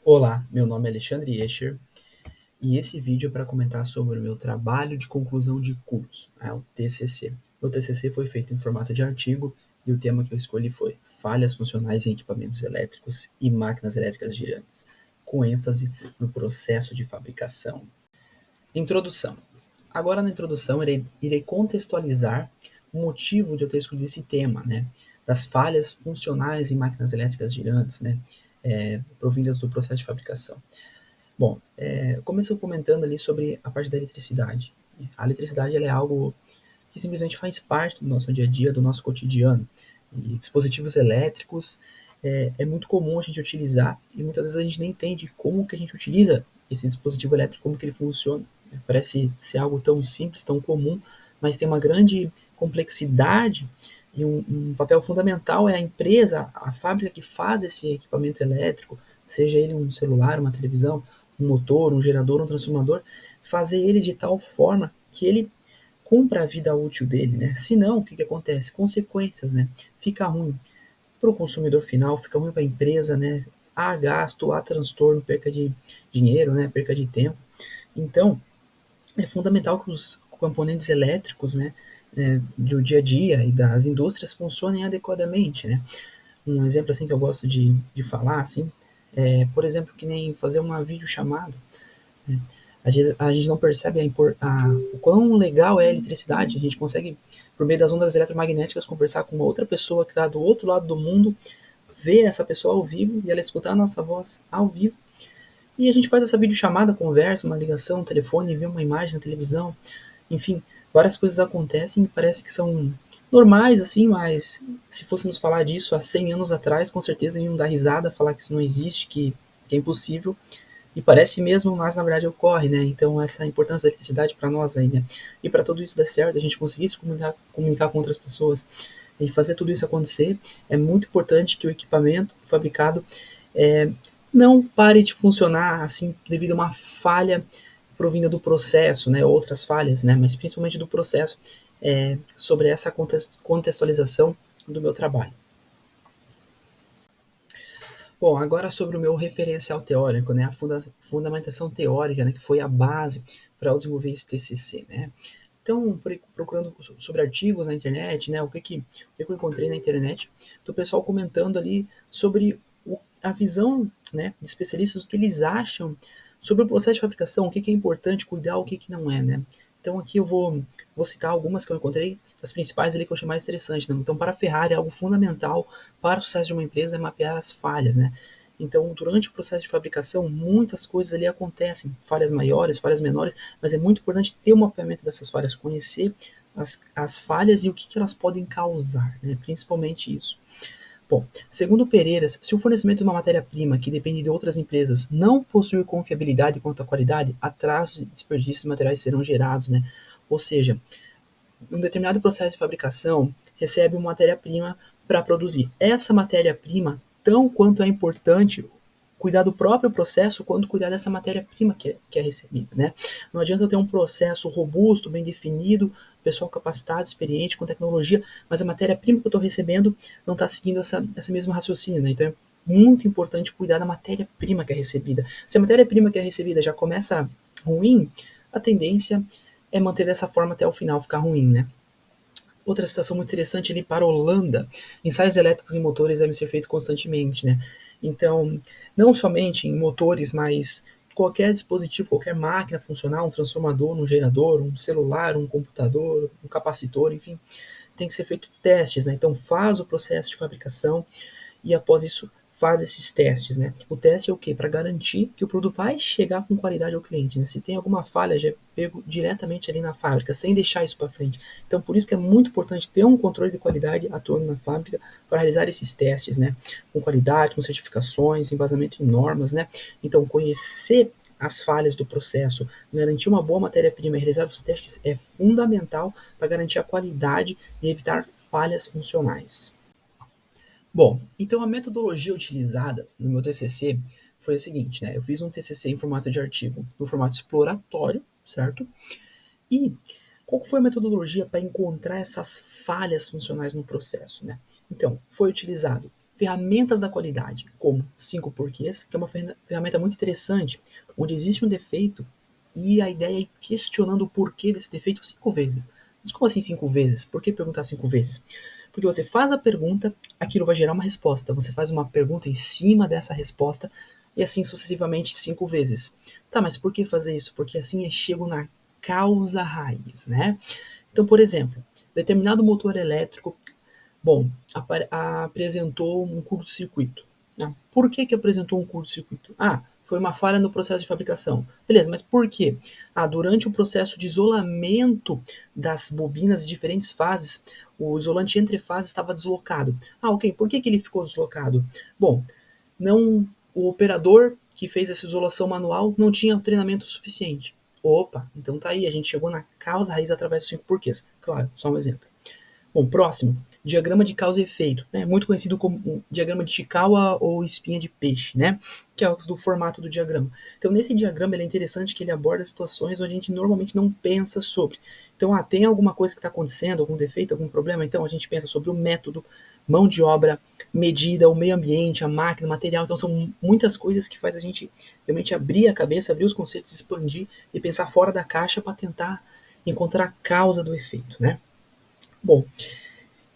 Olá, meu nome é Alexandre Escher e esse vídeo é para comentar sobre o meu trabalho de conclusão de curso, o TCC. Meu TCC foi feito em formato de artigo e o tema que eu escolhi foi falhas funcionais em equipamentos elétricos e máquinas elétricas girantes, com ênfase no processo de fabricação. Introdução. Agora na introdução irei contextualizar o motivo de eu ter escolhido esse tema, das falhas funcionais em máquinas elétricas girantes, provindas do processo de fabricação. Bom, começo comentando ali sobre a parte da eletricidade. A eletricidade ela é algo que simplesmente faz parte do nosso dia a dia, do nosso cotidiano. E dispositivos elétricos é muito comum a gente utilizar e muitas vezes a gente nem entende como que a gente utiliza esse dispositivo elétrico, como que ele funciona. Parece ser algo tão simples, tão comum, mas tem uma grande complexidade e um papel fundamental é a empresa, a fábrica que faz esse equipamento elétrico, seja ele um celular, uma televisão, um motor, um gerador, um transformador, fazer ele de tal forma que ele cumpra a vida útil dele, né? Se não, o que acontece? Consequências, né? Fica ruim para o consumidor final, fica ruim para a empresa, né? Há gasto, há transtorno, perca de dinheiro, né? Perca de tempo. Então, é fundamental que os componentes elétricos, né? Do dia a dia e das indústrias funcionem adequadamente, né? Um exemplo assim que eu gosto de falar, assim, por exemplo, que nem fazer uma videochamada, né? A gente não percebe o quão legal é a eletricidade. A gente consegue, por meio das ondas eletromagnéticas, conversar com uma outra pessoa que está do outro lado do mundo, ver essa pessoa ao vivo e ela escutar a nossa voz ao vivo. E a gente faz essa videochamada, conversa, uma ligação, um telefone, vê uma imagem na televisão. Enfim, várias coisas acontecem e parece que são normais, assim, mas se fôssemos falar disso há 100 anos atrás, com certeza iam dar risada, falar que isso não existe, que é impossível. E parece mesmo, mas na verdade ocorre, né? Então essa importância da eletricidade para nós aí, né? E para tudo isso dar certo, a gente conseguir se comunicar com outras pessoas e fazer tudo isso acontecer, é muito importante que o equipamento fabricado é, não pare de funcionar assim devido a uma falha provinda do processo, né? Outras falhas, né? Mas principalmente do processo sobre essa contextualização do meu trabalho. Bom, agora sobre o meu referencial teórico, né, a fundamentação teórica, né, que foi a base para eu desenvolver esse TCC, né. Então, procurando sobre artigos na internet, né, o que eu encontrei na internet, do pessoal comentando ali sobre a visão, né, de especialistas, o que eles acham sobre o processo de fabricação, o que é importante cuidar, o que não é, né. Então aqui eu vou citar algumas que eu encontrei, as principais ali que eu achei mais interessante, né. Então para a Ferrari, algo fundamental para o sucesso de uma empresa é mapear as falhas, né. Então, durante o processo de fabricação, muitas coisas ali acontecem, falhas maiores, falhas menores, mas é muito importante ter um mapeamento dessas falhas, conhecer as falhas e o que elas podem causar, né? Principalmente isso. Bom, segundo Pereiras, se o fornecimento de uma matéria-prima que depende de outras empresas não possuir confiabilidade quanto à qualidade, atrasos e desperdícios de materiais serão gerados, né? Ou seja, um determinado processo de fabricação recebe uma matéria-prima para produzir. Essa matéria-prima, tão quanto é importante cuidar do próprio processo quanto cuidar dessa matéria-prima que é recebida, né? Não adianta eu ter um processo robusto, bem definido, pessoal capacitado, experiente, com tecnologia, mas a matéria-prima que eu estou recebendo não está seguindo essa mesma raciocínio, né? Então é muito importante cuidar da matéria-prima que é recebida. Se a matéria-prima que é recebida já começa ruim, a tendência é manter dessa forma até o final ficar ruim, né? Outra situação muito interessante ali para a Holanda, ensaios elétricos em motores devem ser feitos constantemente, né? Então, não somente em motores, mas qualquer dispositivo, qualquer máquina funcional, um transformador, um gerador, um celular, um computador, um capacitor, enfim, tem que ser feito testes, né? Então, faz o processo de fabricação e após isso faz esses testes, né? O teste é o quê? Para garantir que o produto vai chegar com qualidade ao cliente, né? Se tem alguma falha, já é pego diretamente ali na fábrica, sem deixar isso para frente. Então, por isso que é muito importante ter um controle de qualidade atuando na fábrica para realizar esses testes, né? Com qualidade, com certificações, embasamento em normas, né? Então, conhecer as falhas do processo, garantir uma boa matéria-prima e realizar os testes é fundamental para garantir a qualidade e evitar falhas funcionais. Bom, então a metodologia utilizada no meu TCC foi a seguinte, né? Eu fiz um TCC em formato de artigo, no formato exploratório, certo? E qual foi a metodologia para encontrar essas falhas funcionais no processo, né? Então, foi utilizado ferramentas da qualidade, como 5 porquês, que é uma ferramenta muito interessante, onde existe um defeito e a ideia é ir questionando o porquê desse defeito 5 vezes. Mas como assim 5 vezes? Por que perguntar 5 vezes? Porque você faz a pergunta, aquilo vai gerar uma resposta. Você faz uma pergunta em cima dessa resposta e assim sucessivamente 5 vezes. Tá, mas por que fazer isso? Porque assim eu chego na causa raiz, né? Então, por exemplo, determinado motor elétrico, bom, apresentou um curto-circuito. Por que apresentou um curto-circuito? Foi uma falha no processo de fabricação. Beleza, mas por quê? Durante o processo de isolamento das bobinas de diferentes fases, o isolante entre fases estava deslocado. Ok, por que ele ficou deslocado? Bom, não, o operador que fez essa isolação manual não tinha treinamento suficiente. Opa, então tá aí, a gente chegou na causa raiz através dos 5 porquês. Claro, só um exemplo. Bom, próximo, diagrama de causa e efeito, né? Muito conhecido como diagrama de Chikawa ou espinha de peixe, né? Que é do formato do diagrama. Então, nesse diagrama, ele é interessante que ele aborda situações onde a gente normalmente não pensa sobre. Então, tem alguma coisa que está acontecendo, algum defeito, algum problema, então a gente pensa sobre o método, mão de obra, medida, o meio ambiente, a máquina, o material. Então, são muitas coisas que faz a gente realmente abrir a cabeça, abrir os conceitos, expandir e pensar fora da caixa para tentar encontrar a causa do efeito, né? Bom,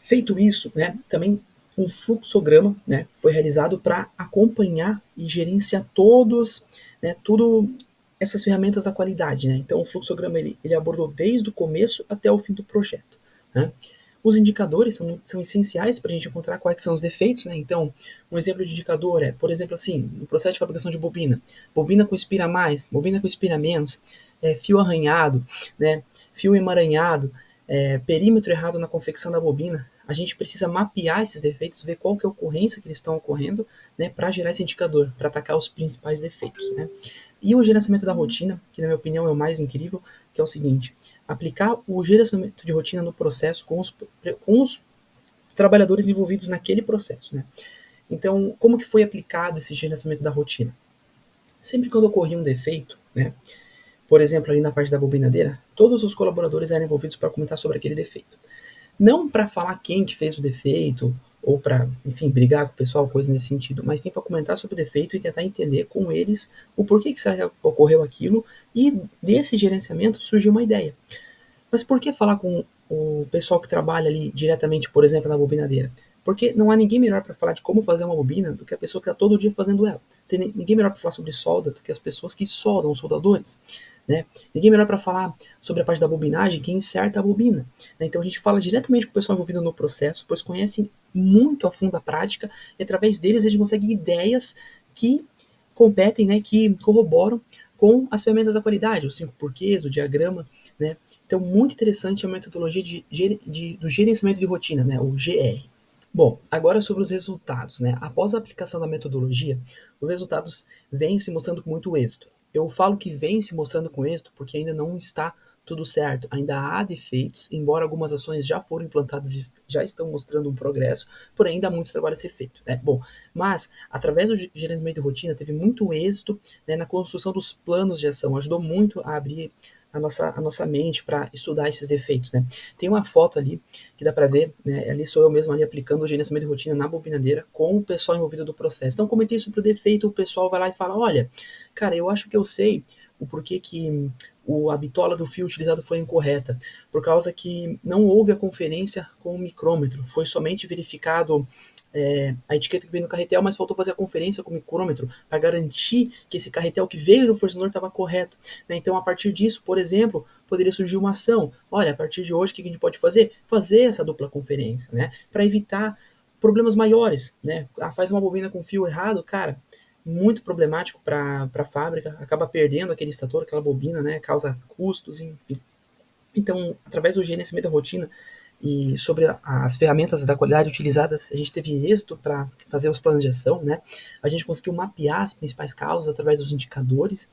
feito isso, né, também um fluxograma, né, foi realizado para acompanhar e gerenciar todos, né, tudo essas ferramentas da qualidade, né? Então o fluxograma ele abordou desde o começo até o fim do projeto, né? Os indicadores são essenciais para a gente encontrar quais são os defeitos, né? Então, um exemplo de indicador é, por exemplo, assim, no processo de fabricação de bobina com espira mais, bobina com espira menos, fio arranhado, né? Fio emaranhado, perímetro errado na confecção da bobina. A gente precisa mapear esses defeitos, ver qual que é a ocorrência que eles estão ocorrendo, né, para gerar esse indicador, para atacar os principais defeitos, né. E o gerenciamento da rotina, que na minha opinião é o mais incrível, que é o seguinte: aplicar o gerenciamento de rotina no processo com os trabalhadores envolvidos naquele processo, né. Então, como que foi aplicado esse gerenciamento da rotina? Sempre quando ocorria um defeito, né, por exemplo, ali na parte da bobinadeira, todos os colaboradores eram envolvidos para comentar sobre aquele defeito. Não para falar quem que fez o defeito, ou para, enfim, brigar com o pessoal, coisa nesse sentido, mas sim para comentar sobre o defeito e tentar entender com eles o porquê que será que ocorreu aquilo, e desse gerenciamento surgiu uma ideia. Mas por que falar com o pessoal que trabalha ali diretamente, por exemplo, na bobinadeira? Porque não há ninguém melhor para falar de como fazer uma bobina do que a pessoa que está todo dia fazendo ela. Tem ninguém melhor para falar sobre solda do que as pessoas que soldam, os soldadores. Né? Ninguém melhor para falar sobre a parte da bobinagem que inserta a bobina. Né? Então a gente fala diretamente com o pessoal envolvido no processo, pois conhecem muito a fundo a prática, e através deles a gente consegue ideias que competem, né, que corroboram com as ferramentas da qualidade, os 5 porquês, o diagrama, né? Então, muito interessante a metodologia do gerenciamento de rotina, né, o GR. Bom, agora sobre os resultados, né? Após a aplicação da metodologia, os resultados vêm se mostrando com muito êxito. Eu falo que vem se mostrando com êxito porque ainda não está tudo certo, ainda há defeitos, embora algumas ações já foram implantadas, já estão mostrando um progresso, porém ainda há muito trabalho a ser feito, né? Bom, mas através do gerenciamento de rotina teve muito êxito, né, na construção dos planos de ação, ajudou muito a abrir a nossa mente para estudar esses defeitos, né? Tem uma foto ali que dá para ver, né? Ali sou eu mesmo ali aplicando o gerenciamento de rotina na bobinadeira com o pessoal envolvido do processo. Então comentei sobre o defeito, o pessoal vai lá e fala: olha, cara, eu acho que eu sei o porquê que a bitola do fio utilizado foi incorreta, por causa que não houve a conferência com o micrômetro, foi somente verificado a etiqueta que veio no carretel, mas faltou fazer a conferência com o micrômetro para garantir que esse carretel que veio no fornecedor estava correto. Né? Então, a partir disso, por exemplo, poderia surgir uma ação. Olha, a partir de hoje, o que a gente pode fazer? Fazer essa dupla conferência, né? Para evitar problemas maiores. Né? Faz uma bobina com fio errado, cara, muito problemático para a fábrica, acaba perdendo aquele estator, aquela bobina, né? Causa custos, enfim. Então, através do gerenciamento da rotina, e sobre as ferramentas da qualidade utilizadas, a gente teve êxito para fazer os planos de ação, né? A gente conseguiu mapear as principais causas através dos indicadores.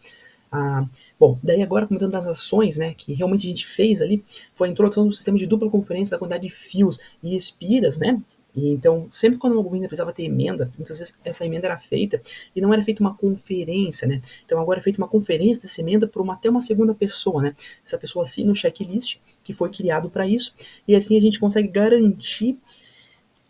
Bom, daí agora comentando das ações, né, que realmente a gente fez ali, foi a introdução do sistema de dupla conferência da quantidade de fios e espiras, né? E então, sempre quando uma bobina precisava ter emenda, muitas vezes essa emenda era feita e não era feita uma conferência, né? Então agora é feita uma conferência dessa emenda por até uma segunda pessoa, né? Essa pessoa assina o checklist que foi criado para isso, e assim a gente consegue garantir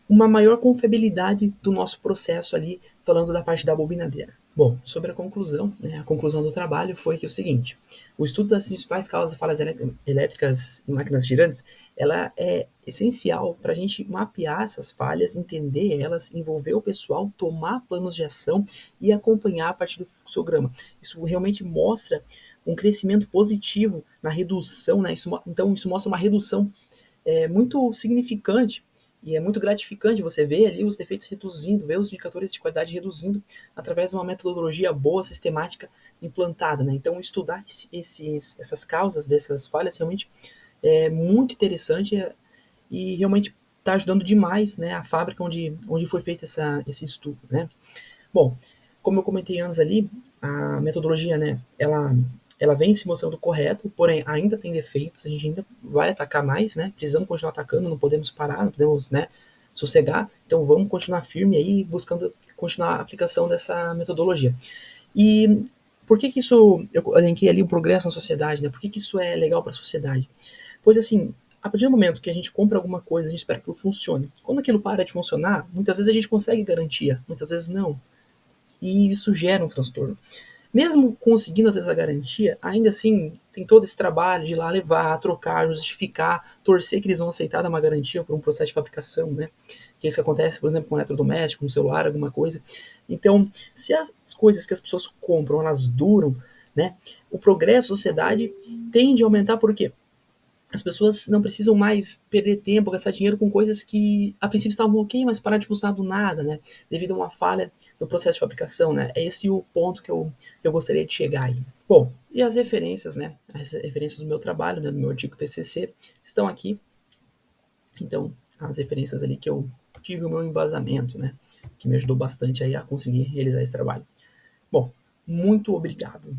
uma maior confiabilidade do nosso processo ali, falando da parte da bobinadeira. Bom, sobre a conclusão, né, a conclusão do trabalho foi que é o seguinte: o estudo das principais causas de falhas elétricas em máquinas girantes, ela é essencial para a gente mapear essas falhas, entender elas, envolver o pessoal, tomar planos de ação e acompanhar a partir do fluxograma. Isso realmente mostra um crescimento positivo na redução, né? Então isso mostra uma redução muito significante e é muito gratificante você ver ali os defeitos reduzindo, ver os indicadores de qualidade reduzindo através de uma metodologia boa, sistemática, implantada, né? Então, estudar essas causas dessas falhas realmente é muito interessante e realmente está ajudando demais, né, a fábrica onde foi feito esse estudo, né? Bom, como eu comentei antes ali, a metodologia, né, ela vem se mostrando correto, porém ainda tem defeitos, a gente ainda vai atacar mais, né? Precisamos continuar atacando, não podemos parar, não podemos, né, sossegar. Então vamos continuar firme aí, buscando continuar a aplicação dessa metodologia. E por que que isso, eu elenquei ali o progresso na sociedade, né? Por que que isso é legal para a sociedade? Pois assim, a partir do momento que a gente compra alguma coisa, a gente espera que aquilo funcione. Quando aquilo para de funcionar, muitas vezes a gente consegue garantia, muitas vezes não. E isso gera um transtorno. Mesmo conseguindo essa garantia, ainda assim tem todo esse trabalho de ir lá levar, trocar, justificar, torcer que eles vão aceitar dar uma garantia por um processo de fabricação, né? Que é isso que acontece, por exemplo, com um eletrodoméstico, um celular, alguma coisa. Então, se as coisas que as pessoas compram, elas duram, né? O progresso da sociedade tende a aumentar por quê? As pessoas não precisam mais perder tempo, gastar dinheiro com coisas que a princípio estavam ok, mas pararam de funcionar do nada, né? Devido a uma falha no processo de fabricação, né? É esse o ponto que eu gostaria de chegar aí. Bom, e as referências, né? As referências do meu trabalho, né? Do meu artigo TCC, estão aqui. Então, as referências ali que eu tive o meu embasamento, né? Que me ajudou bastante aí a conseguir realizar esse trabalho. Bom, muito obrigado.